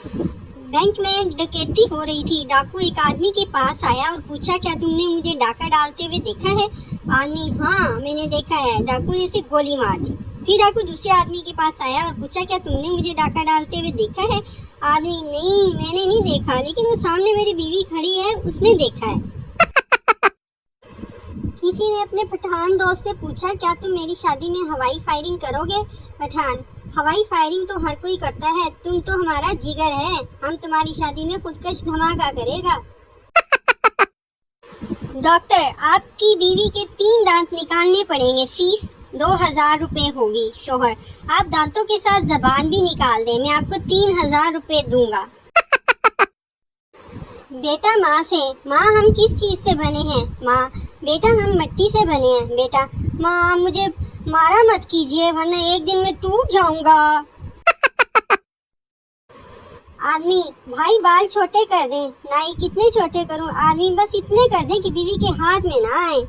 Bank में डकैती हो रही थी। डाकू एक आदमी के पास आया और पूछा, क्या तुमने मुझे डाका डालते हुए देखा है? आदमी, हाँ मैंने देखा है। डाकू ने उसे गोली मार दी। फिर डाकू दूसरे आदमी के पास आया और पूछा, क्या तुमने मुझे डाका डालते हुए देखा है? आदमी, नहीं मैंने नहीं देखा, लेकिन वो सामने मेरी बीवी खड़ी है, उसने देखा है। किसी ने अपने पठान दोस्त से पूछा, क्या तुम मेरी शादी में हवाई फायरिंग करोगे? पठान, हवाई फायरिंग तो हर कोई करता है, तुम तो हमारा जिगर है, हम तुम्हारी शादी में खुदकश धमाका करेगा। डॉक्टर, आपकी बीवी के 3 दांत निकालने पड़ेंगे, फीस 2000 रुपए होगी। शोहर, आप दांतों के साथ जबान भी निकाल दें, मैं आपको 3000 रुपए दूंगा। बेटा माँ से, माँ हम किस चीज़ से बने हैं? माँ, बेटा हम मिट्टी से बने हैं। बेटा, माँ मुझे मारा मत कीजिए वरना एक दिन मैं टूट जाऊंगा। आदमी, भाई बाल छोटे कर दें। नाई, कितने छोटे करूं? आदमी, बस इतने कर दें कि बीवी के हाथ में ना आए।